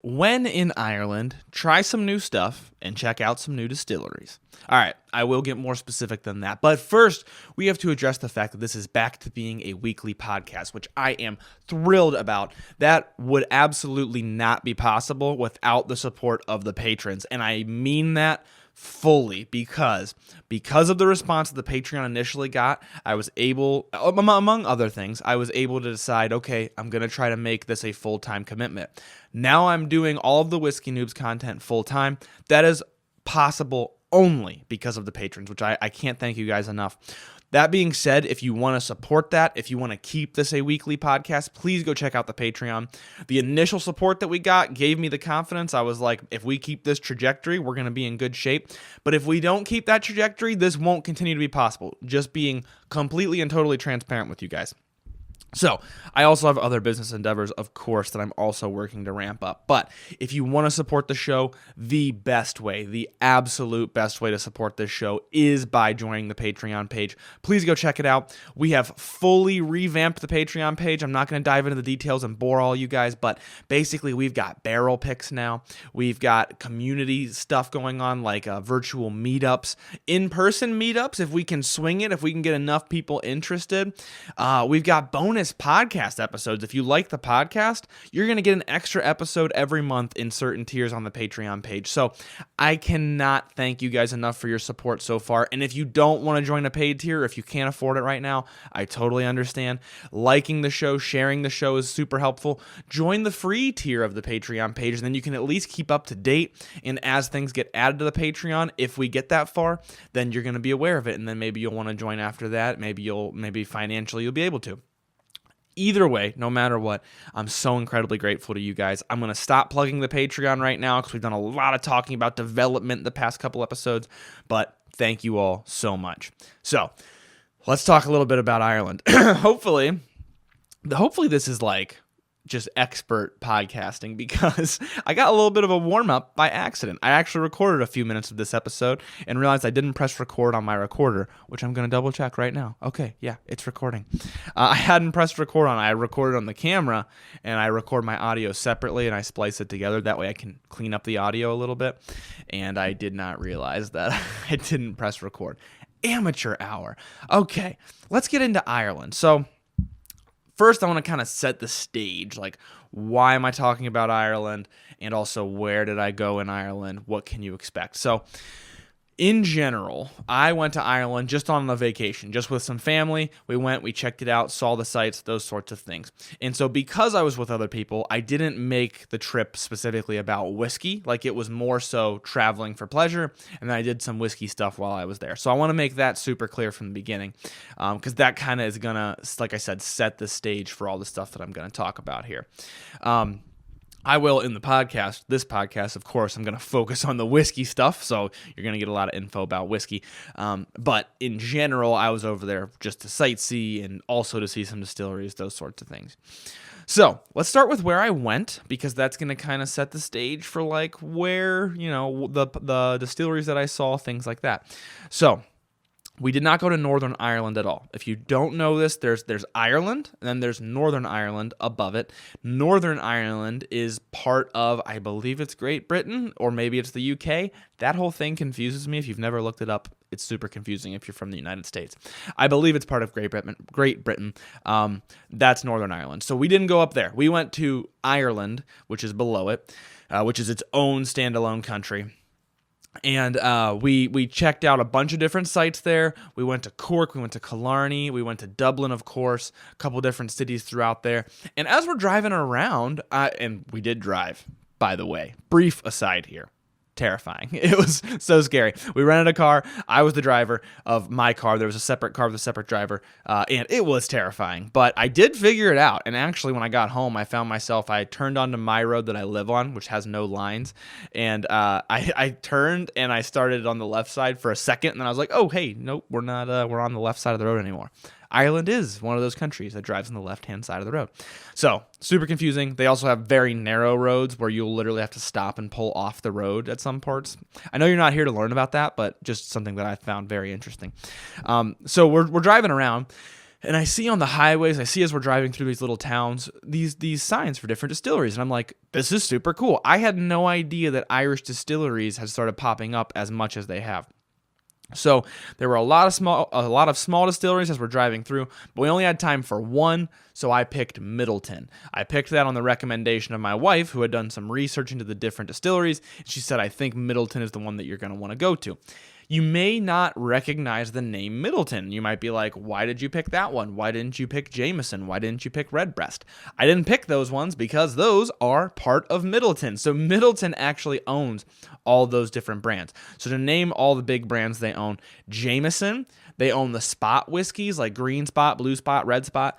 When in Ireland, try some new stuff and check out some new distilleries. All right, I will get more specific than that. But first, we have to address the fact that this is back to being a weekly podcast, which I am thrilled about. That would absolutely not be possible without the support of the patrons. And I mean that fully because of the response that the Patreon initially got, I was able, among other things, I was able to decide, okay, I'm going to try to make this a full-time commitment. Now I'm doing all of the Whiskey Noobs content full-time. That is possible only because of the patrons, which I can't thank you guys enough. That being said, if you want to support that, if you want to keep this a weekly podcast, please go check out the Patreon. The initial support that we got gave me the confidence. I was like, if we keep this trajectory, we're going to be in good shape. But if we don't keep that trajectory, this won't continue to be possible. Just being completely and totally transparent with you guys. So, I also have other business endeavors, of course, that I'm also working to ramp up. But if you want to support the show, the best way, the absolute best way to support this show is by joining the Patreon page. Please go check it out. We have fully revamped the Patreon page. I'm not going to dive into the details and bore all you guys, but basically we've got barrel picks now. We've got community stuff going on like virtual meetups, in-person meetups if we can swing it, if we can get enough people interested. We've got bonus podcast episodes. If you like the podcast, you're going to get an extra episode every month in certain tiers on the Patreon page. So I cannot thank you guys enough for your support so far. And if you don't want to join a paid tier, if you can't afford it right now, I totally understand. Liking the show, sharing the show is super helpful. Join the free tier of the Patreon page, and then you can at least keep up to date. And as things get added to the Patreon, if we get that far, then you're going to be aware of it. And then maybe you'll want to join after that. Maybe financially you'll be able to. Either way, no matter what, I'm so incredibly grateful to you guys. I'm going to stop plugging the Patreon right now because we've done a lot of talking about development the past couple episodes, but thank you all so much. So let's talk a little bit about Ireland. Hopefully this is like just expert podcasting because I got a little bit of a warm-up by accident. I actually recorded a few minutes of this episode and realized I didn't press record on my recorder, which I'm going to double check right now. Okay, yeah, it's recording. I hadn't pressed record on it. I recorded on the camera, and I record my audio separately, and I splice it together. That way I can clean up the audio a little bit, and I did not realize that I didn't press record. Amateur hour. Okay, let's get into Ireland. So first, I want to kind of set the stage, like why am I talking about Ireland, and also where did I go in Ireland? What can you expect? So, in general, I went to Ireland just on a vacation, just with some family. We went, we checked it out, saw the sights, those sorts of things. And so because I was with other people, I didn't make the trip specifically about whiskey. Like it was more so traveling for pleasure, and then I did some whiskey stuff while I was there. So I want to make that super clear from the beginning because that kind of is going to, like I said, set the stage for all the stuff that I'm going to talk about here. I will in this podcast, of course, I'm going to focus on the whiskey stuff, so you're going to get a lot of info about whiskey. But in general, I was over there just to sightsee and also to see some distilleries, those sorts of things. So let's start with where I went, because that's going to kind of set the stage for like where, the distilleries that I saw, things like that. So we did not go to Northern Ireland at all. If you don't know this, there's Ireland, and then there's Northern Ireland above it. Northern Ireland is part of, I believe it's Great Britain, or maybe it's the UK. That whole thing confuses me. If you've never looked it up, it's super confusing if you're from the United States. I believe it's part of Great Britain. That's Northern Ireland. So we didn't go up there. We went to Ireland, which is below it, which is its own standalone country. And we checked out a bunch of different sites there. We went to Cork, we went to Killarney, we went to Dublin, of course, a couple different cities throughout there. And as we're driving around, and we did drive, by the way, brief aside here. Terrifying. It was so scary. We rented a car. I was the driver of my car. There was a separate car with a separate driver, and it was terrifying. But I did figure it out. And actually, when I got home, I found myself, I turned onto my road that I live on, which has no lines. And I turned and I started on the left side for a second. And then I was like, oh, hey, nope, we're not. We're on the left side of the road anymore. Ireland is one of those countries that drives on the left-hand side of the road. So, super confusing. They also have very narrow roads where you'll literally have to stop and pull off the road at some parts. I know you're not here to learn about that, but just something that I found very interesting. So we're driving around, And I see on the highways, I see as we're driving through these little towns, these signs for different distilleries. And I'm like, this is super cool. I had no idea that Irish distilleries had started popping up as much as they have. So there were a lot of small distilleries as we're driving through, but we only had time for one, so I picked Midleton. I picked that on the recommendation of my wife, who had done some research into the different distilleries. She said, I think Midleton is the one that you're going to want to go to. You may not recognize the name Midleton. You might be like, why did you pick that one? Why didn't you pick Jameson? Why didn't you pick Redbreast? I didn't pick those ones because those are part of Midleton. So Midleton actually owns all those different brands. So to name all the big brands they own, Jameson, they own the spot whiskeys like Green Spot, Blue Spot, Red Spot.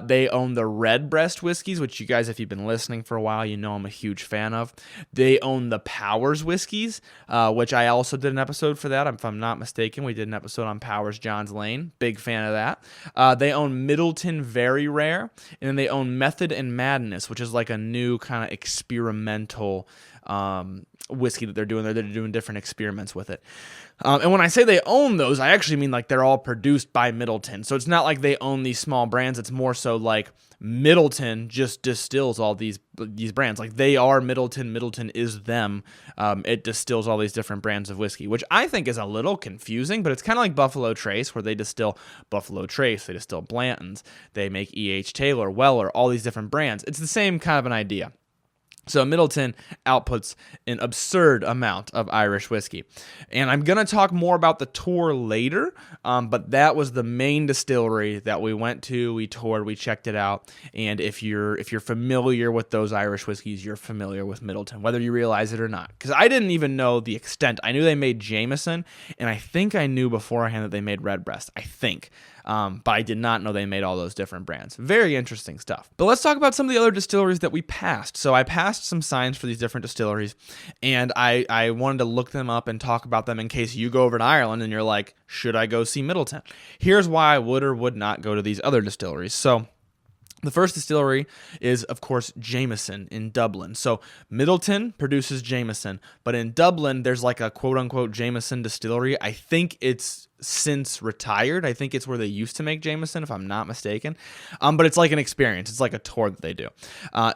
They own the Redbreast whiskeys, which you guys, if you've been listening for a while, you know I'm a huge fan of. They own the Powers whiskeys, which I also did an episode for that. If I'm not mistaken, we did an episode on Powers John's Lane. Big fan of that. They own Midleton Very Rare, and then they own Method and Madness, which is like a new kind of experimental whiskey that they're doing there. They're doing different experiments with it. And when I say they own those, I actually mean like they're all produced by Midleton. So it's not like they own these small brands. It's more so like Midleton just distills all these brands. Like they are Midleton. Midleton is them. It distills all these different brands of whiskey, which I think is a little confusing, but it's kind of like Buffalo Trace, where they distill Buffalo Trace, they distill Blanton's, they make E.H. Taylor, Weller, all these different brands. It's the same kind of an idea. So Midleton outputs an absurd amount of Irish whiskey. And I'm going to talk more about the tour later, but that was the main distillery that we went to, we toured, we checked it out. And if you're familiar with those Irish whiskeys, you're familiar with Midleton, whether you realize it or not. Because I didn't even know the extent. I knew they made Jameson, and I think I knew beforehand that they made Redbreast. I think. But I did not know they made all those different brands. Very interesting stuff. But let's talk about some of the other distilleries that we passed. So I passed some signs for these different distilleries, and I wanted to look them up and talk about them in case you go over to Ireland and you're like, should I go see Midleton? Here's why I would or would not go to these other distilleries. So the first distillery is, of course, Jameson in Dublin. So Midleton produces Jameson, but in Dublin, there's like a quote-unquote Jameson distillery. I think it's since retired. I think it's where they used to make Jameson, if I'm not mistaken. But it's like an experience. It's like a tour that they do.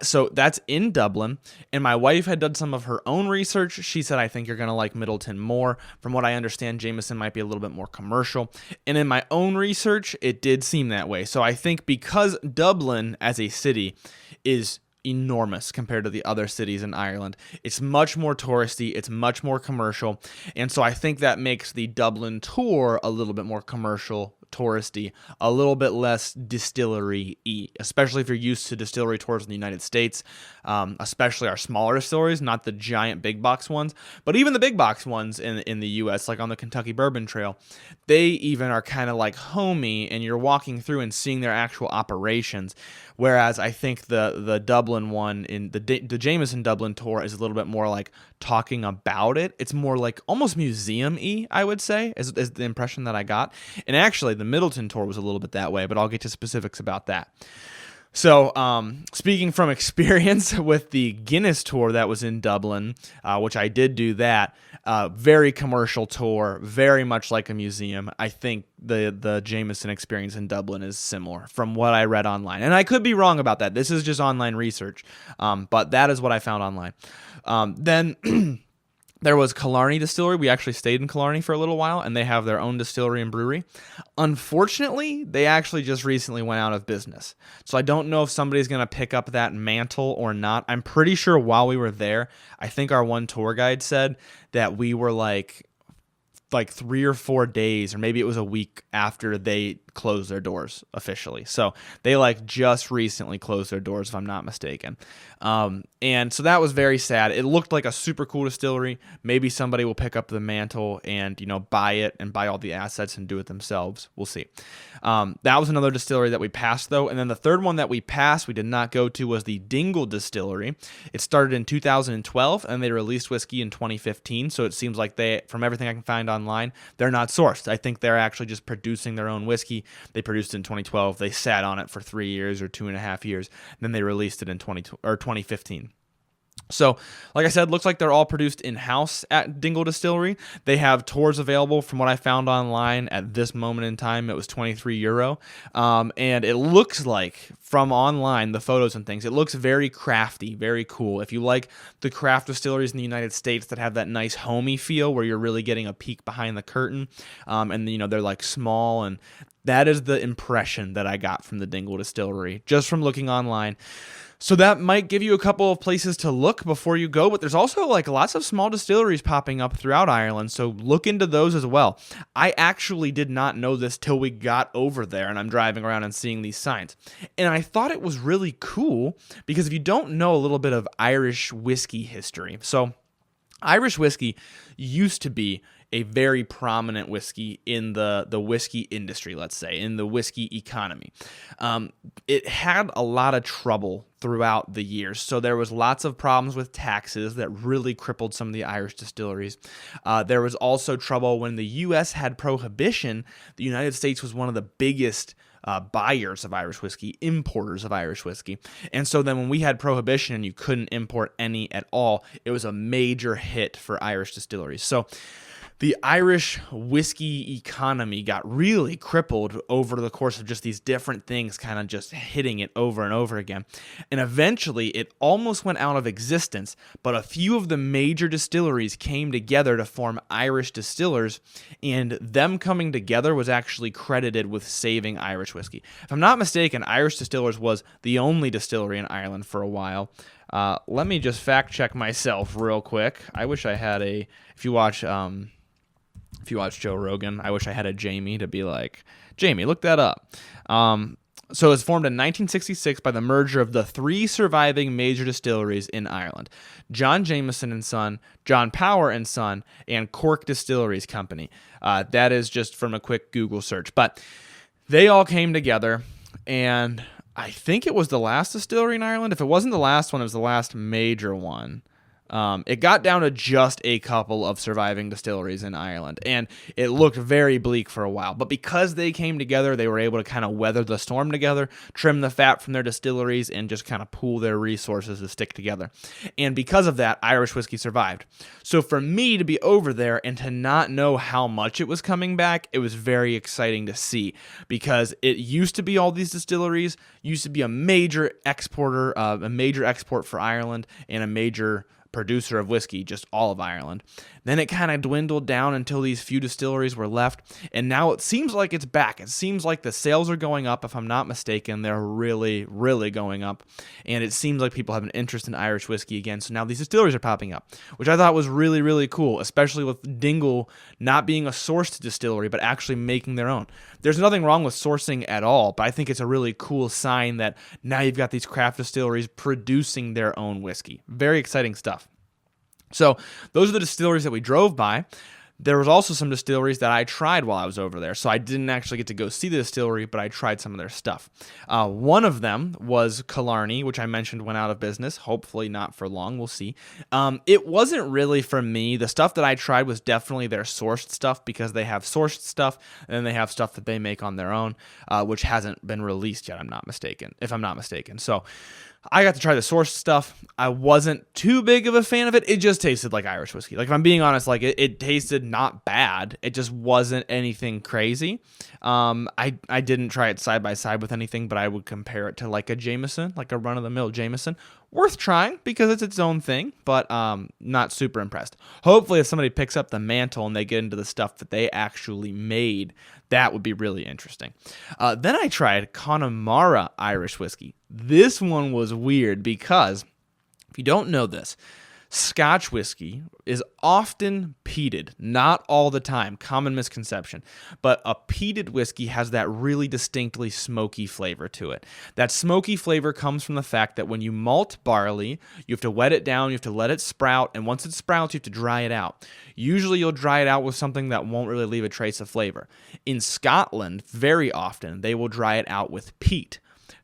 So that's in Dublin, and my wife had done some of her own research. She said, I think you're going to like Midleton more. From what I understand, Jameson might be a little bit more commercial. And in my own research, it did seem that way. So I think because Dublin as a city is enormous compared to the other cities in Ireland. It's much more touristy, it's much more commercial, and so I think that makes the Dublin tour a little bit more commercial, touristy, a little bit less distillery-y, especially if you're used to distillery tours in the United States, especially our smaller distilleries, not the giant big box ones, but even the big box ones in the U.S., like on the Kentucky Bourbon Trail, they even are kind of like homey, and you're walking through and seeing their actual operations, whereas I think the Dublin one, in the Jameson Dublin tour, is a little bit more like talking about it. It's more like almost museum-y, I would say, is the impression that I got. And actually, the Midleton tour was a little bit that way, but I'll get to specifics about that. So, speaking from experience with the Guinness tour that was in Dublin, which I did do that, very commercial tour, very much like a museum. I think the Jameson experience in Dublin is similar from what I read online. And I could be wrong about that. This is just online research, but that is what I found online. Then there was Killarney Distillery. We actually stayed in Killarney for a little while, and they have their own distillery and brewery. Unfortunately, they actually just recently went out of business. So I don't know if somebody's going to pick up that mantle or not. I'm pretty sure while we were there, I think our one tour guide said that we were like 3 or 4 days, or maybe it was a week after they closed their doors officially. So they just recently closed their doors, if I'm not mistaken. And so that was very sad. It looked like a super cool distillery. Maybe somebody will pick up the mantle and, buy it and buy all the assets and do it themselves. We'll see. That was another distillery that we passed, though. And then the third one that we passed, we did not go to, was the Dingle Distillery. It started in 2012, and they released whiskey in 2015. So it seems like they, from everything I can find online, they're not sourced. I think they're actually just producing their own whiskey. They produced it in 2012. They sat on it for 3 years or 2.5 years. Then they released it in 2015. So, like I said, looks like they're all produced in-house at Dingle Distillery. They have tours available from what I found online at this moment in time. It was €23. And it looks like, from online, the photos and things, it looks very crafty, very cool. If you like the craft distilleries in the United States that have that nice homey feel where you're really getting a peek behind the curtain, and, they're like small, and that is the impression that I got from the Dingle Distillery, just from looking online. So that might give you a couple of places to look before you go, but there's also like lots of small distilleries popping up throughout Ireland, so look into those as well. I actually did not know this till we got over there and I'm driving around and seeing these signs. And I thought it was really cool because if you don't know a little bit of Irish whiskey history, so Irish whiskey used to be a very prominent whiskey in the whiskey industry, let's say, in the whiskey economy. It had a lot of trouble throughout the years. So there was lots of problems with taxes that really crippled some of the Irish distilleries. There was also trouble when the U.S. had prohibition. The United States was one of the biggest buyers of Irish whiskey, importers of Irish whiskey. And so then when we had prohibition and you couldn't import any at all, it was a major hit for Irish distilleries. So the Irish whiskey economy got really crippled over the course of just these different things kind of just hitting it over and over again. And eventually it almost went out of existence, but a few of the major distilleries came together to form Irish distillers, and them coming together was actually credited with saving Irish whiskey. If I'm not mistaken, Irish Distillers was the only distillery in Ireland for a while. Let me just fact check myself real quick. I wish I had if you watch Joe Rogan, I wish I had a Jamie to be like, Jamie, look that up. So it was formed in 1966 by the merger of the three surviving major distilleries in Ireland: John Jameson and Son, John Power and Son, and Cork Distilleries Company. That is just from a quick Google search. But they all came together, and I think it was the last distillery in Ireland. If it wasn't the last one, it was the last major one. It got down to just a couple of surviving distilleries in Ireland, and it looked very bleak for a while. But because they came together, they were able to kind of weather the storm together, trim the fat from their distilleries, and just kind of pool their resources to stick together. And because of that, Irish whiskey survived. So for me to be over there and to not know how much it was coming back, it was very exciting to see, because it used to be all these distilleries, used to be a major exporter, a major export for Ireland, and a major producer of whiskey, just all of Ireland. Then it kind of dwindled down until these few distilleries were left, and now it seems like it's back. It seems like the sales are going up. If I'm not mistaken, they're really, really going up, and it seems like people have an interest in Irish whiskey again, so now these distilleries are popping up, which I thought was really, really cool, especially with Dingle not being a sourced distillery, but actually making their own. There's nothing wrong with sourcing at all, but I think it's a really cool sign that now you've got these craft distilleries producing their own whiskey. Very exciting stuff. So those are the distilleries that we drove by. There was also some distilleries that I tried while I was over there. So I didn't actually get to go see the distillery, but I tried some of their stuff. One of them was Killarney, which I mentioned went out of business. Hopefully not for long. We'll see. It wasn't really for me. The stuff that I tried was definitely their sourced stuff, because they have sourced stuff and then they have stuff that they make on their own, which hasn't been released yet, if I'm not mistaken. So I got to try the sourced stuff. I wasn't too big of a fan of it. It just tasted like Irish whiskey. Like, if I'm being honest, like it tasted not bad. It just wasn't anything crazy. I didn't try it side by side with anything, but I would compare it to like a Jameson, like a run-of-the-mill Jameson. Worth trying because it's its own thing, but not super impressed. Hopefully, if somebody picks up the mantle and they get into the stuff that they actually made, that would be really interesting. Then I tried Connemara Irish whiskey. This one was weird because, if you don't know this, Scotch whiskey is often peated, not all the time, common misconception, but a peated whiskey has that really distinctly smoky flavor to it. That smoky flavor comes from the fact that when you malt barley, you have to wet it down, you have to let it sprout, and once it sprouts, you have to dry it out. Usually you'll dry it out with something that won't really leave a trace of flavor. In Scotland, very often, they will dry it out with peat.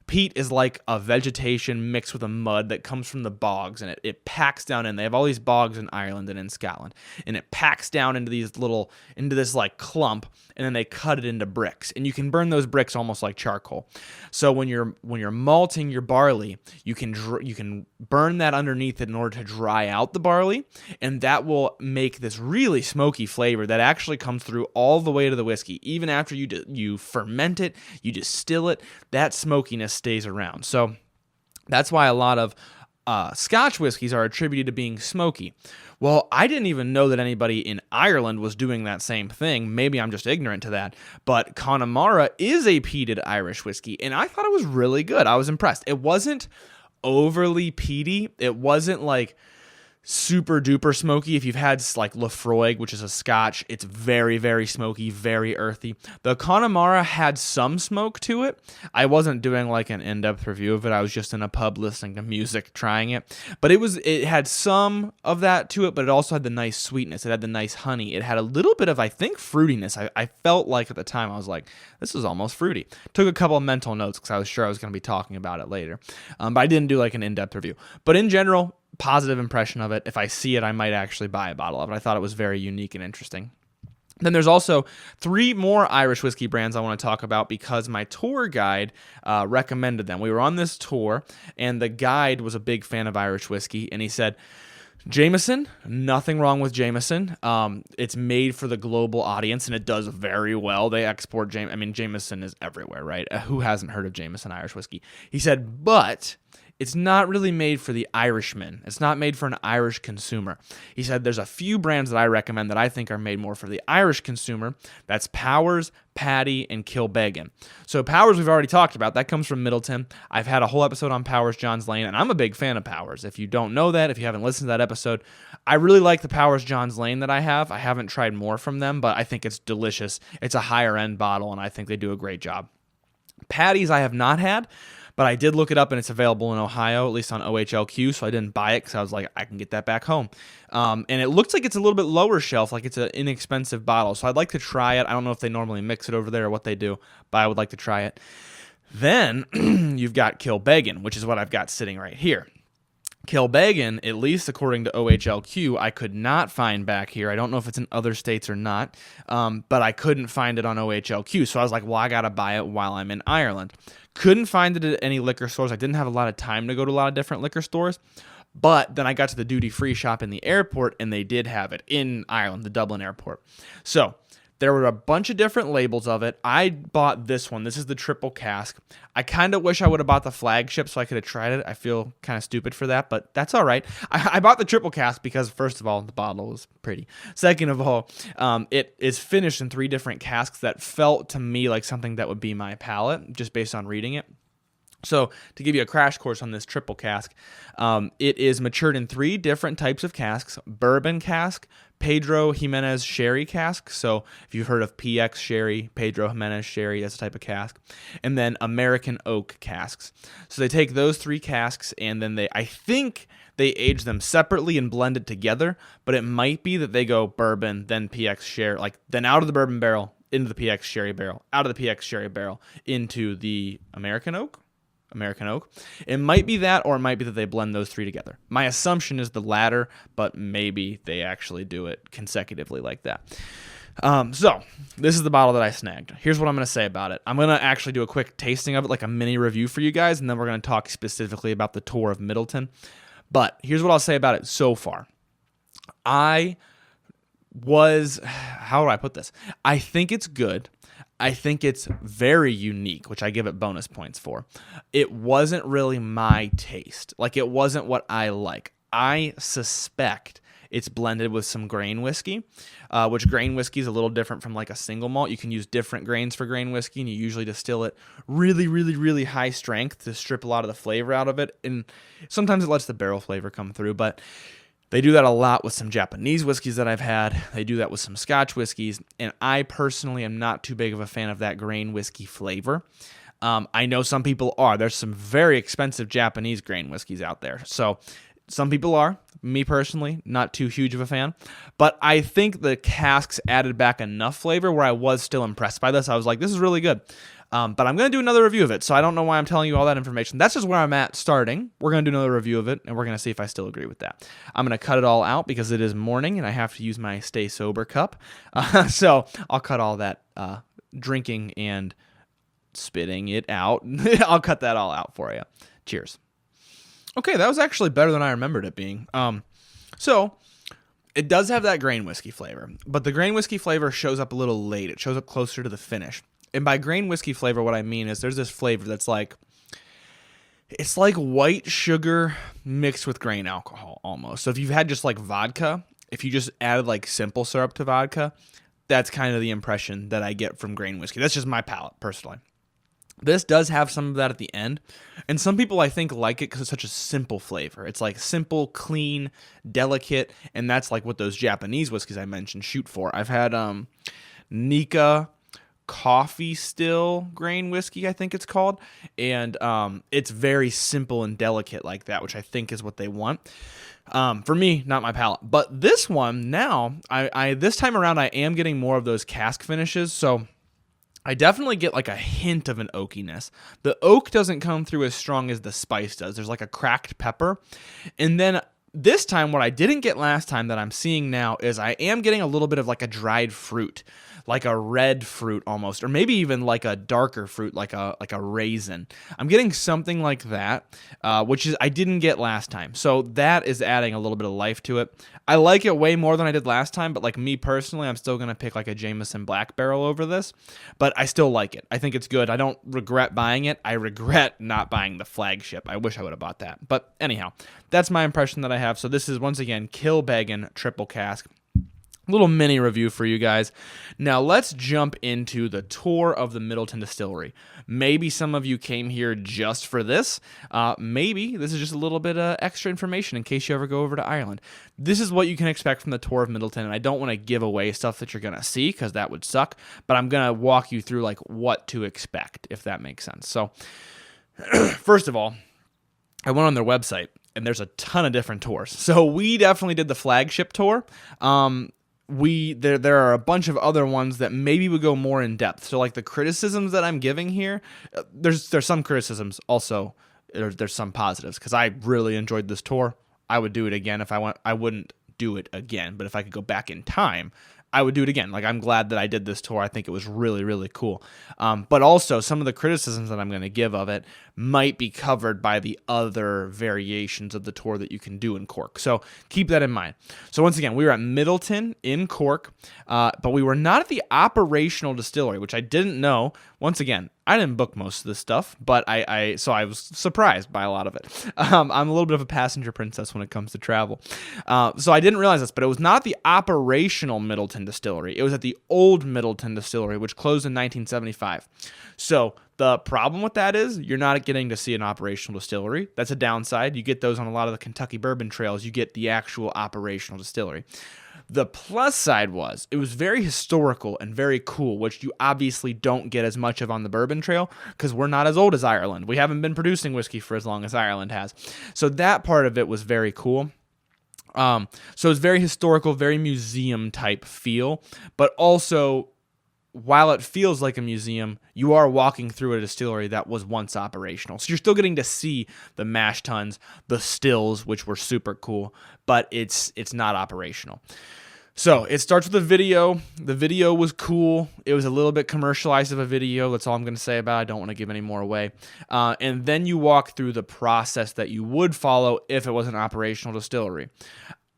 Peat is like a vegetation mixed with a mud that comes from the bogs, and it packs down in. They have all these bogs in Ireland and in Scotland, and it packs down into this like clump, and then they cut it into bricks, and you can burn those bricks almost like charcoal. So when you're malting your barley, you can burn that underneath it in order to dry out the barley, and that will make this really smoky flavor that actually comes through all the way to the whiskey. Even after you ferment it, you distill it, that smokiness stays around. So that's why a lot of Scotch whiskeys are attributed to being smoky. Well, I didn't even know that anybody in Ireland was doing that same thing. Maybe I'm just ignorant to that. But Connemara is a peated Irish whiskey, and I thought it was really good. I was impressed. It wasn't overly peaty. It wasn't like super duper smoky. If you've had like Lefroy, which is a Scotch, it's very, very smoky, very earthy. The Connemara had some smoke to it. I wasn't doing like an in-depth review of it. I was just in a pub listening to music, trying it. But it had some of that to it, but it also had the nice sweetness. It had the nice honey. It had a little bit of, I think, fruitiness. I felt like at the time, I was like, this is almost fruity. Took a couple of mental notes because I was sure I was going to be talking about it later. But I didn't do like an in-depth review. But in general, positive impression of it. If I see it, I might actually buy a bottle of it. I thought it was very unique and interesting. Then there's also 3 more Irish whiskey brands I want to talk about because my tour guide recommended them. We were on this tour, and the guide was a big fan of Irish whiskey, and he said, Jameson, nothing wrong with Jameson. It's made for the global audience, and it does very well. They export Jameson is everywhere, right? Who hasn't heard of Jameson Irish whiskey? He said, but it's not really made for the Irishman. It's not made for an Irish consumer. He said there's a few brands that I recommend that I think are made more for the Irish consumer. That's Powers, Paddy, and Kilbeggan. So Powers we've already talked about. That comes from Midleton. I've had a whole episode on Powers John's Lane, and I'm a big fan of Powers. If you don't know that, if you haven't listened to that episode, I really like the Powers John's Lane that I have. I haven't tried more from them, but I think it's delicious. It's a higher end bottle, and I think they do a great job. Paddy's I have not had, but I did look it up, and it's available in Ohio, at least on OHLQ, so I didn't buy it because I was like, I can get that back home. And it looks like it's a little bit lower shelf, like it's an inexpensive bottle, so I'd like to try it. I don't know if they normally mix it over there or what they do, but I would like to try it. Then you've got Kilbeggan, which is what I've got sitting right here. Kilbeggan, at least according to OHLQ, I could not find back here. I don't know if it's in other states or not, but I couldn't find it on OHLQ. So I was like, well, I got to buy it while I'm in Ireland. Couldn't find it at any liquor stores. I didn't have a lot of time to go to a lot of different liquor stores. But then I got to the duty-free shop in the airport, and they did have it in Ireland, the Dublin airport. So there were a bunch of different labels of it. I bought this one. This is the triple cask. I kind of wish I would have bought the flagship so I could have tried it. I feel kind of stupid for that, but that's all right. I bought the triple cask because, first of all, the bottle was pretty. Second of all, it is finished in 3 different casks that felt to me like something that would be my palate, just based on reading it. So to give you a crash course on this triple cask, it is matured in 3 different types of casks: bourbon cask, Pedro Jimenez sherry cask. So if you've heard of PX sherry, Pedro Jimenez sherry, that's a type of cask. And then American oak casks. So they take those 3 casks, and then I think they age them separately and blend it together, but it might be that they go bourbon, then PX sherry, then out of the bourbon barrel into the PX sherry barrel, out of the PX sherry barrel into the American oak. It might be that, or it might be that they blend those 3 together. My assumption is the latter, but maybe they actually do it consecutively like that. So this is the bottle that I snagged. Here's what I'm going to say about it. I'm going to actually do a quick tasting of it, like a mini review for you guys, and then we're going to talk specifically about the tour of Midleton. But here's what I'll say about it so far. How do I put this? I think it's good. I think it's very unique, which I give it bonus points for. It wasn't really my taste. It wasn't what I like. I suspect it's blended with some grain whiskey, which grain whiskey is a little different from a single malt. You can use different grains for grain whiskey, and you usually distill it really, really, really high strength to strip a lot of the flavor out of it. And sometimes it lets the barrel flavor come through, but they do that a lot with some Japanese whiskeys that I've had. They do that with some Scotch whiskeys, and I personally am not too big of a fan of that grain whiskey flavor. I know some people are. There's some very expensive Japanese grain whiskeys out there. So Some people are. Me personally, not too huge of a fan. But I think the casks added back enough flavor where I was still impressed by this. I was like, this is really good. But I'm going to do another review of it, so I don't know why I'm telling you all that information. That's just where I'm at starting. We're going to do another review of it, and we're going to see if I still agree with that. I'm going to cut it all out because it is morning, and I have to use my Stay Sober cup. So I'll cut all that drinking and spitting it out. I'll cut that all out for you. Cheers. Okay, that was actually better than I remembered it being. So it does have that grain whiskey flavor, but the grain whiskey flavor shows up a little late. It shows up closer to the finish. And by grain whiskey flavor, what I mean is there's this flavor that's like, it's like white sugar mixed with grain alcohol almost. So if you've had just like vodka, if you just added like simple syrup to vodka, that's kind of the impression that I get from grain whiskey. That's just my palate personally. This does have some of that at the end, and some people I think like it because it's such a simple flavor. It's like simple, clean, delicate, and that's like what those Japanese whiskeys I mentioned shoot for. I've had Nika Coffee Still grain whiskey, I think it's called, and it's very simple and delicate like that, which I think is what they want. For me, not my palate. But this one now, I this time around, I am getting more of those cask finishes, so I definitely get like a hint of an oakiness. The oak doesn't come through as strong as the spice does. There's like a cracked pepper. And then this time, what I didn't get last time that I'm seeing now is I am getting a little bit of like a dried fruit, like a red fruit almost, or maybe even like a darker fruit, like a raisin. I'm getting something like that, which is I didn't get last time. So that is adding a little bit of life to it. I like it way more than I did last time, but like me personally, I'm still going to pick like a Jameson Black Barrel over this, but I still like it. I think it's good. I don't regret buying it. I regret not buying the flagship. I wish I would have bought that. But anyhow, that's my impression that I have. So this is once again Kilbeggan Triple Cask. Little mini review for you guys. Now let's jump into the tour of the Midleton Distillery. Maybe some of you came here just for this. Maybe this is just a little bit of extra information in case you ever go over to Ireland. This is what you can expect from the tour of Midleton, and I don't want to give away stuff that you're going to see because that would suck, but I'm going to walk you through like what to expect, if that makes sense. So first of all, I went on their website, and there's a ton of different tours. So we definitely did the flagship tour. There are a bunch of other ones that maybe would go more in depth. So like the criticisms that I'm giving here, there's some criticisms also. There's some positives because I really enjoyed this tour. I would do it again if I went. I wouldn't do it again, but if I could go back in time, I would do it again. Like I'm glad that I did this tour. I think it was really, really cool. But also some of the criticisms that I'm going to give of it might be covered by the other variations of the tour that you can do in Cork. So keep that in mind. So once again, we were at Midleton in Cork, but we were not at the operational distillery, which I didn't know. Once again, I didn't book most of this stuff, but I was surprised by a lot of it. I'm a little bit of a passenger princess when it comes to travel. So I didn't realize this, but it was not at the operational Midleton distillery. It was at the old Midleton distillery, which closed in 1975. So the problem with that is you're not getting to see an operational distillery. That's a downside. You get those on a lot of the Kentucky bourbon trails. You get the actual operational distillery. The plus side was it was very historical and very cool, which you obviously don't get as much of on the bourbon trail because we're not as old as Ireland. We haven't been producing whiskey for as long as Ireland has. So that part of it was very cool. So it's very historical, very museum type feel, but also while it feels like a museum, you are walking through a distillery that was once operational. So you're still getting to see the mash tuns, the stills, which were super cool, but it's not operational. So it starts with a video. The video was cool. It was a little bit commercialized of a video. That's all I'm going to say about it. I don't want to give any more away. And then you walk through the process that you would follow if it was an operational distillery.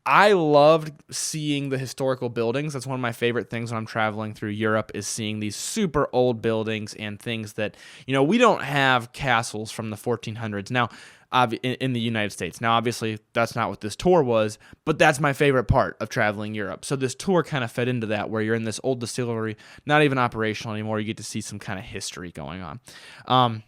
I loved seeing the historical buildings. That's one of my favorite things when I'm traveling through Europe is seeing these super old buildings and things that, we don't have castles from the 1400s now in the United States. Now, obviously, that's not what this tour was, but that's my favorite part of traveling Europe. So this tour kind of fed into that where you're in this old distillery, not even operational anymore. You get to see some kind of history going on.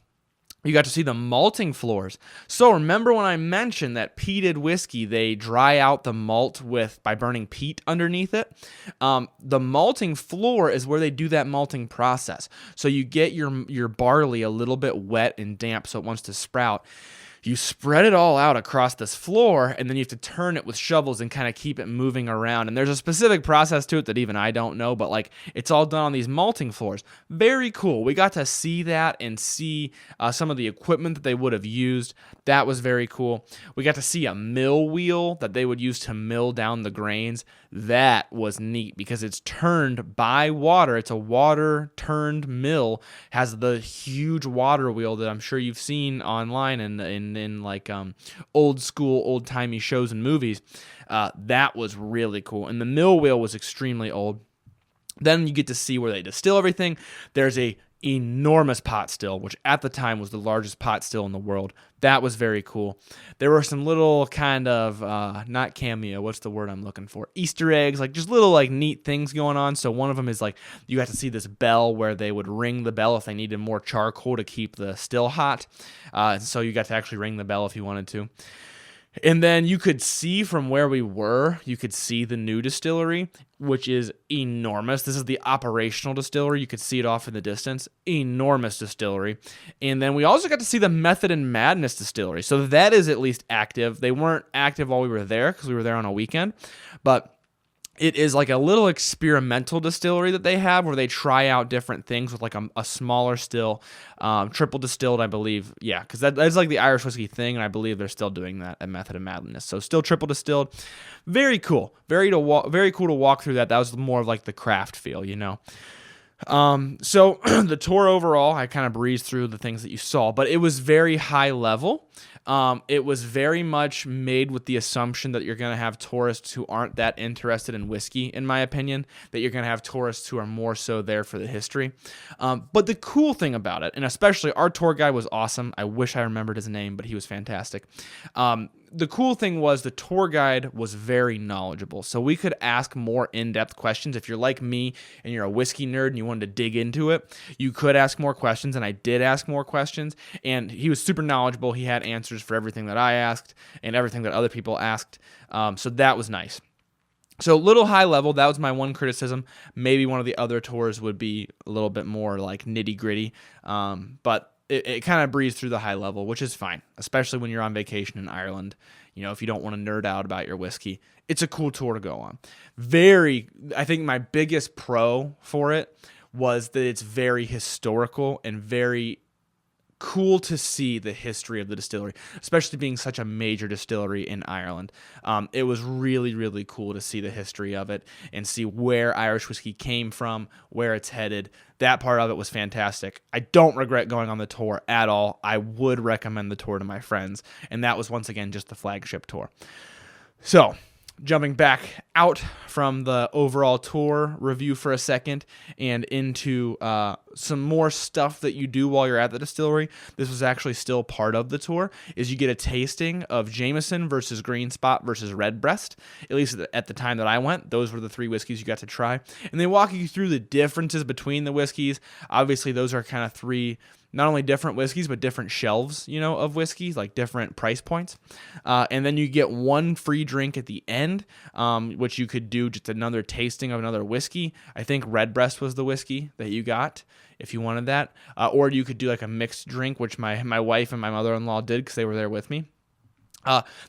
You got to see the malting floors. So remember when I mentioned that peated whiskey, they dry out the malt by burning peat underneath it? The malting floor is where they do that malting process. So you get your barley a little bit wet and damp so it wants to sprout. you spread it all out across this floor, and then you have to turn it with shovels and kind of keep it moving around. And there's a specific process to it that even I don't know, but like it's all done on these malting floors. Very cool. We got to see that and see some of the equipment that they would have used. That was very cool. We got to see a mill wheel that they would use to mill down the grains. That was neat because it's turned by water. It's a water-turned mill, has the huge water wheel that I'm sure you've seen online and in like old school, old-timey shows and movies. That was really cool. And the mill wheel was extremely old. Then you get to see where they distill everything. There's a enormous pot still, which at the time was the largest pot still in the world. That was very cool. There were some little kind of, not cameo, what's the word I'm looking for? Easter eggs, like just little like neat things going on. So one of them is like, you got to see this bell where they would ring the bell if they needed more charcoal to keep the still hot. So you got to actually ring the bell if you wanted to. And then you could see from where we were, you could see the new distillery, which is enormous. This is the operational distillery. You could see it off in the distance. Enormous distillery. And then we also got to see the Method and Madness distillery. So that is at least active. They weren't active while we were there because we were there on a weekend. But it is like a little experimental distillery that they have where they try out different things with like a smaller still, triple distilled, I believe. Yeah, because that's like the Irish whiskey thing, and I believe they're still doing that at Method and Madness. So still triple distilled. Very cool. Very cool to walk through that. That was more of like the craft feel, you know. So the tour overall, I kind of breezed through the things that you saw, but it was very high level. It was very much made with the assumption that you're going to have tourists who aren't that interested in whiskey, in my opinion, that you're going to have tourists who are more so there for the history. But the cool thing about it, and especially our tour guide was awesome. I wish I remembered his name, but he was fantastic. The cool thing was the tour guide was very knowledgeable, so we could ask more in-depth questions. If you're like me and you're a whiskey nerd and you wanted to dig into it, you could ask more questions, and I did ask more questions, and he was super knowledgeable. He had answers for everything that I asked and everything that other people asked, so that was nice. So a little high level, that was my one criticism. Maybe one of the other tours would be a little bit more like nitty-gritty, but it kind of breezed through the high level, which is fine, especially when you're on vacation in Ireland. You know, if you don't want to nerd out about your whiskey, it's a cool tour to go on. I think my biggest pro for it was that it's very historical and very cool to see the history of the distillery, especially being such a major distillery in Ireland. It was really, really cool to see the history of it and see where Irish whiskey came from, where it's headed. That part of it was fantastic. I don't regret going on the tour at all. I would recommend the tour to my friends, and that was once again just the flagship tour. So, jumping back out from the overall tour review for a second and into some more stuff that you do while you're at the distillery. This was actually still part of the tour, is you get a tasting of Jameson versus Green Spot versus Redbreast. At least at the time that I went, those were the three whiskeys you got to try. And they walk you through the differences between the whiskeys. Obviously, those are kind of three not only different whiskeys, but different shelves, you know, of whiskeys, like different price points. And then you get one free drink at the end, which you could do just another tasting of another whiskey. I think Redbreast was the whiskey that you got if you wanted that. Or you could do like a mixed drink, which my wife and my mother-in-law did because they were there with me.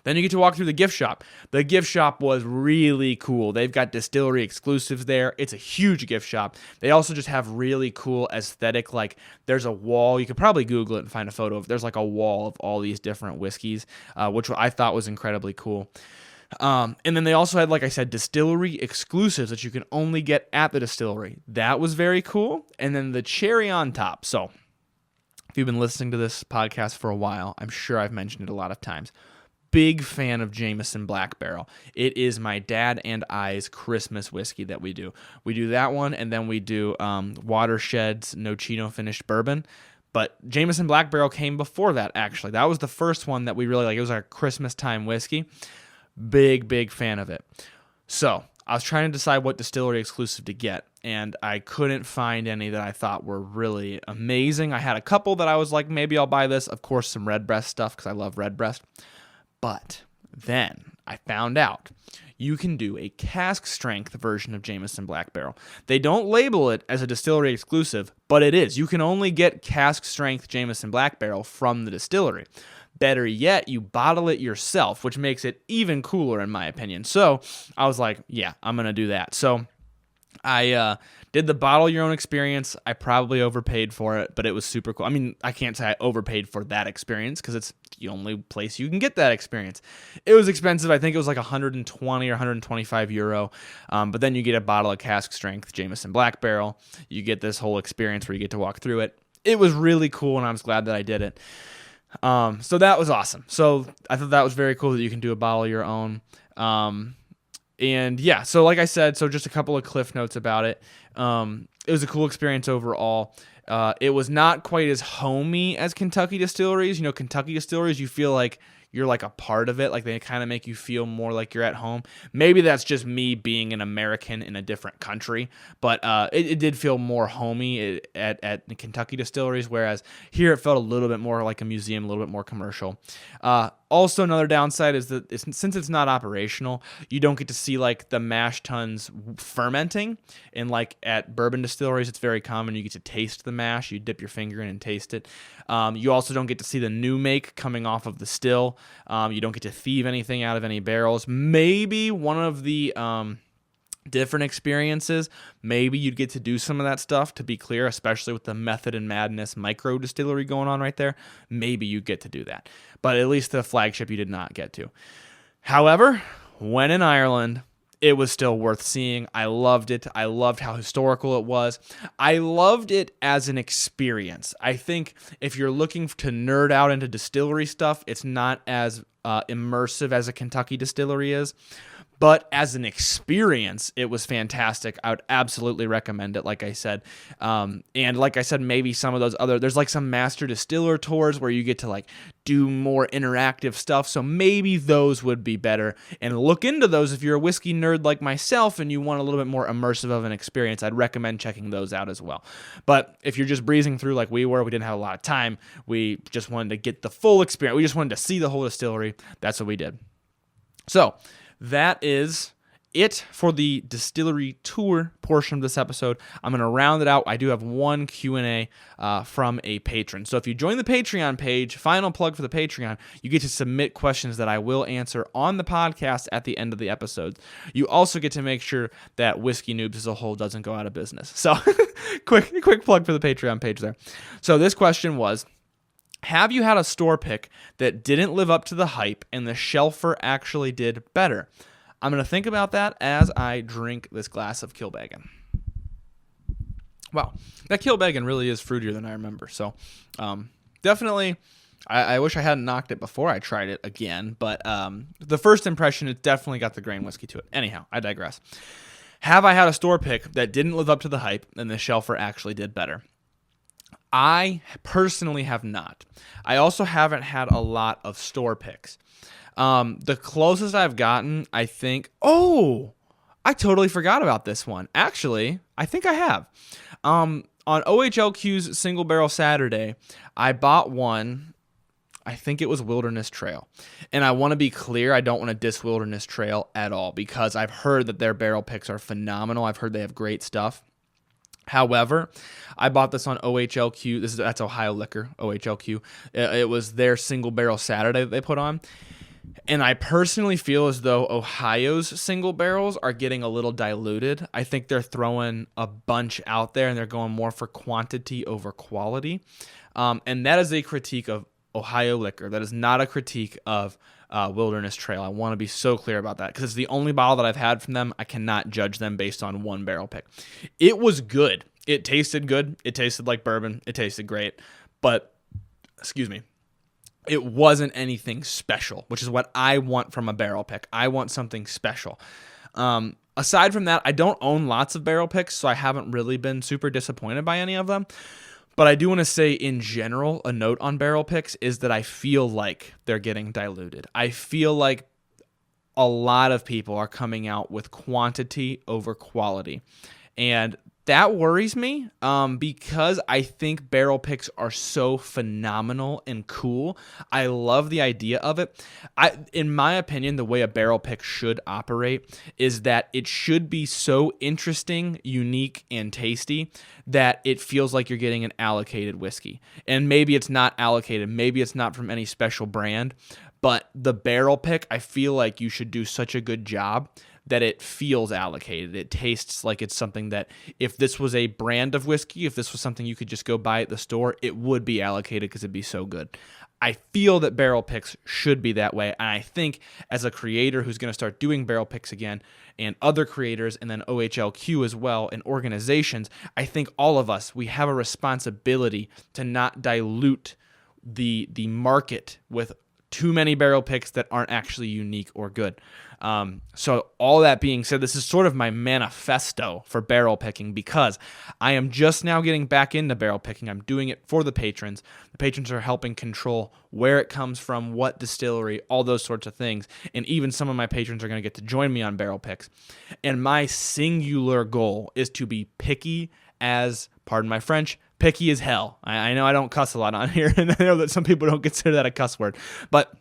Then you get to walk through the gift shop. The gift shop was really cool. They've got distillery exclusives there. It's a huge gift shop. They also just have really cool aesthetic. Like there's a wall. You could probably Google it and find a photo of. There's like a wall of all these different whiskeys, which I thought was incredibly cool. And then they also had, like I said, distillery exclusives that you can only get at the distillery. That was very cool. And then the cherry on top. So if you've been listening to this podcast for a while, I'm sure I've mentioned it a lot of times. Big fan of Jameson Black Barrel. It is my dad and I's Christmas whiskey that we do. We do that one, and then we do Watershed's No Chino finished bourbon. But Jameson Black Barrel came before that, actually. That was the first one that we really like. It was our Christmas time whiskey. Big fan of it. So I was trying to decide what distillery exclusive to get, and I couldn't find any that I thought were really amazing. I had a couple that I was like, maybe I'll buy this. Of course, some Redbreast stuff, because I love Redbreast. But then I found out you can do a cask strength version of Jameson Black Barrel. They don't label it as a distillery exclusive, but it is. You can only get cask strength Jameson Black Barrel from the distillery. Better yet, you bottle it yourself, which makes it even cooler in my opinion. So I was like, yeah, I'm going to do that. So I did the bottle your own experience. I probably overpaid for it, but it was super cool. I mean, I can't say I overpaid for that experience because it's the only place you can get that experience. It was expensive. I think it was like 120 or 125 euro. But then you get a bottle of cask strength Jameson Black Barrel. You get this whole experience where you get to walk through it. It was really cool, and I was glad that I did it. So that was awesome. So I thought that was very cool that you can do a bottle your own. And yeah, so like I said, so just a couple of cliff notes about it. It was a cool experience overall. It was not quite as homey as Kentucky Distilleries. You know, Kentucky Distilleries, you feel like you're like a part of it. Like they kind of make you feel more like you're at home. Maybe that's just me being an American in a different country, but it did feel more homey at the Kentucky Distilleries, whereas here it felt a little bit more like a museum, a little bit more commercial. Also, another downside is that since it's not operational, you don't get to see like the mash tuns fermenting. And like at bourbon distilleries, it's very common. You get to taste the mash. You dip your finger in and taste it. You also don't get to see the new make coming off of the still. You don't get to thieve anything out of any barrels. Maybe one of the different experiences, maybe you'd get to do some of that stuff, to be clear, especially with the Method and Madness micro distillery going on right there. Maybe you get to do that. But at least the flagship you did not get to. However, when in Ireland, it was still worth seeing. I loved it. I loved how historical it was. I loved it as an experience. I think if you're looking to nerd out into distillery stuff, it's not as immersive as a Kentucky distillery is. But as an experience, it was fantastic. I would absolutely recommend it, like I said. And like I said, maybe some of those there's like some master distiller tours where you get to like do more interactive stuff. So maybe those would be better. And look into those if you're a whiskey nerd like myself and you want a little bit more immersive of an experience. I'd recommend checking those out as well. But if you're just breezing through like we were, we didn't have a lot of time. We just wanted to get the full experience. We just wanted to see the whole distillery. That's what we did. So that is it for the distillery tour portion of this episode. I'm going to round it out. I do have one Q&A from a patron. So if you join the Patreon page, final plug for the Patreon, you get to submit questions that I will answer on the podcast at the end of the episode. You also get to make sure that Whiskey Noobs as a whole doesn't go out of business. So quick plug for the Patreon page there. So this question was, have you had a store pick that didn't live up to the hype and the shelfer actually did better? I'm going to think about that as I drink this glass of Kilbeggan. Wow, that Kilbeggan really is fruitier than I remember. So definitely, I wish I hadn't knocked it before I tried it again. But the first impression, it definitely got the grain whiskey to it. Anyhow, I digress. Have I had a store pick that didn't live up to the hype and the shelfer actually did better? I personally have not. I also haven't had a lot of store picks. The closest I've gotten, I think... Oh! I totally forgot about this one. Actually, I think I have. On OHLQ's Single Barrel Saturday, I bought one. I think it was Wilderness Trail. And I want to be clear, I don't want to diss Wilderness Trail at all because I've heard that their barrel picks are phenomenal. I've heard they have great stuff. However, I bought this on OHLQ. That's Ohio Liquor, OHLQ. It was their Single Barrel Saturday that they put on. And I personally feel as though Ohio's single barrels are getting a little diluted. I think they're throwing a bunch out there and they're going more for quantity over quality. And that is a critique of Ohio Liquor. That is not a critique of Wilderness Trail. I want to be so clear about that because it's the only bottle that I've had from them. I cannot judge them based on one barrel pick. It was good. It tasted good. It tasted like bourbon. It tasted great. But, excuse me, it wasn't anything special, which is what I want from a barrel pick. I want something special. Aside from that, I don't own lots of barrel picks, so I haven't really been super disappointed by any of them. But I do want to say, in general, a note on barrel picks is that I feel like they're getting diluted. I feel like a lot of people are coming out with quantity over quality. And that worries me because I think barrel picks are so phenomenal and cool. I love the idea of it. In my opinion, the way a barrel pick should operate is that it should be so interesting, unique, and tasty that it feels like you're getting an allocated whiskey. And maybe it's not allocated. Maybe it's not from any special brand. But the barrel pick, I feel like you should do such a good job that it feels allocated. It tastes like it's something that if this was a brand of whiskey, if this was something you could just go buy at the store, it would be allocated because it'd be so good. I feel that barrel picks should be that way. And I think as a creator who's going to start doing barrel picks again, and other creators, and then OHLQ as well, and organizations, I think all of us, we have a responsibility to not dilute the market with too many barrel picks that aren't actually unique or good. So all that being said, this is sort of my manifesto for barrel picking because I am just now getting back into barrel picking. I'm doing it for the patrons. The patrons are helping control where it comes from, what distillery, all those sorts of things. And even some of my patrons are going to get to join me on barrel picks. And my singular goal is to be picky as, pardon my French, picky as hell. I know I don't cuss a lot on here, and I know that some people don't consider that a cuss word, but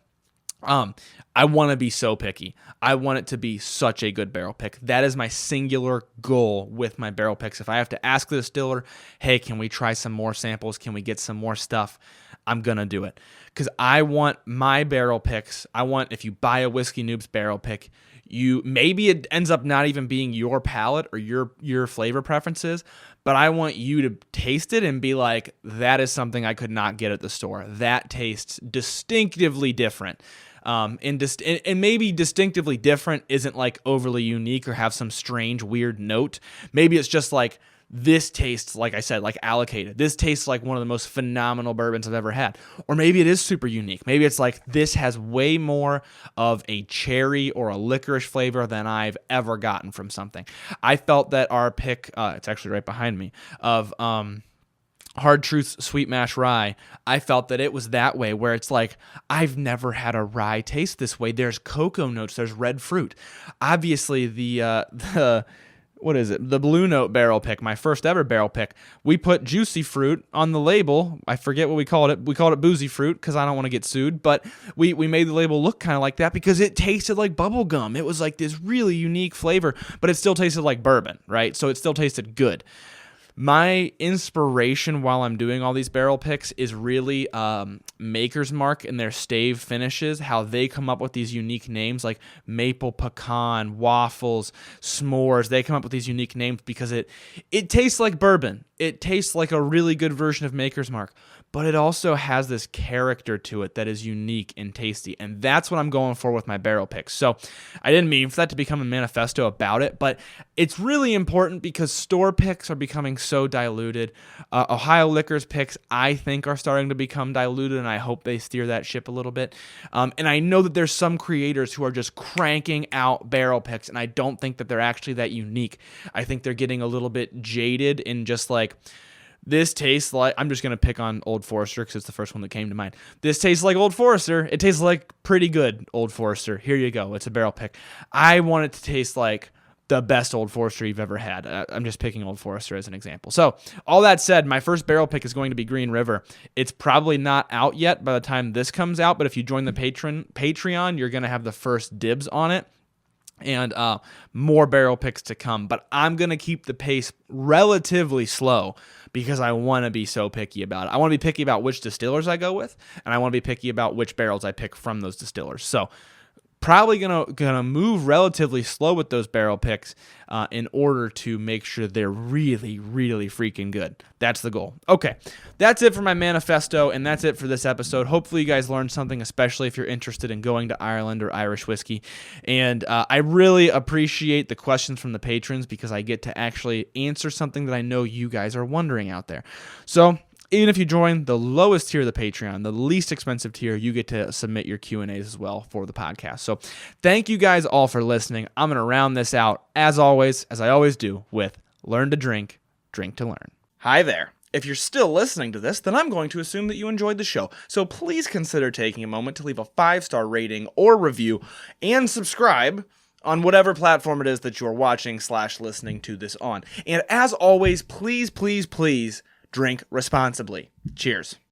I want to be so picky. I want it to be such a good barrel pick. That is my singular goal with my barrel picks. If I have to ask the distiller, hey, can we try some more samples? Can we get some more stuff? I'm going to do it because I want my barrel picks. I want, if you buy a Whiskey Noobs barrel pick, maybe it ends up not even being your palate or your flavor preferences, but I want you to taste it and be like, that is something I could not get at the store. That tastes distinctively different. And maybe distinctively different isn't like overly unique or have some strange, weird note. Maybe it's just like, this tastes, like I said, like allocated. This tastes like one of the most phenomenal bourbons I've ever had. Or maybe it is super unique. Maybe it's like, this has way more of a cherry or a licorice flavor than I've ever gotten from something. I felt that our pick, it's actually right behind me, of Hard Truth's Sweet Mash Rye, I felt that it was that way, where it's like, I've never had a rye taste this way. There's cocoa notes, there's red fruit. Obviously, the Blue Note barrel pick, my first ever barrel pick, we put juicy fruit on the label. I forget what we called it. We called it boozy fruit because I don't want to get sued, but we made the label look kind of like that because it tasted like bubble gum. It was like this really unique flavor, but it still tasted like bourbon, right? So it still tasted good. My inspiration while I'm doing all these barrel picks is really Maker's Mark and their stave finishes, how they come up with these unique names like maple pecan, waffles, s'mores. They come up with these unique names because it tastes like bourbon. It tastes like a really good version of Maker's Mark, but it also has this character to it that is unique and tasty, and that's what I'm going for with my barrel picks. So I didn't mean for that to become a manifesto about it, but it's really important because store picks are becoming so diluted. Ohio Liquors picks, I think, are starting to become diluted, and I hope they steer that ship a little bit. And I know that there's some creators who are just cranking out barrel picks, and I don't think that they're actually that unique. I think they're getting a little bit jaded in just like, this tastes like, I'm just going to pick on Old Forester because it's the first one that came to mind. This tastes like Old Forester. It tastes like pretty good Old Forester. Here you go. It's a barrel pick. I want it to taste like the best Old Forester you've ever had. I'm just picking Old Forester as an example. So all that said, my first barrel pick is going to be Green River. It's probably not out yet by the time this comes out, but if you join the Patreon, you're going to have the first dibs on it. And more barrel picks to come. But I'm going to keep the pace relatively slow because I want to be so picky about it. I want to be picky about which distillers I go with, and I want to be picky about which barrels I pick from those distillers. So probably gonna move relatively slow with those barrel picks in order to make sure they're really, really freaking good. That's the goal. Okay, that's it for my manifesto, and that's it for this episode. Hopefully you guys learned something, especially if you're interested in going to Ireland or Irish whiskey. And I really appreciate the questions from the patrons because I get to actually answer something that I know you guys are wondering out there. So even if you join the lowest tier of the Patreon, the least expensive tier, you get to submit your Q&As as well for the podcast. So thank you guys all for listening. I'm going to round this out, as always, as I always do, with learn to drink, drink to learn. Hi there. If you're still listening to this, then I'm going to assume that you enjoyed the show. So please consider taking a moment to leave a 5-star rating or review and subscribe on whatever platform it is that you're watching / listening to this on. And as always, please, please, please drink responsibly. Cheers.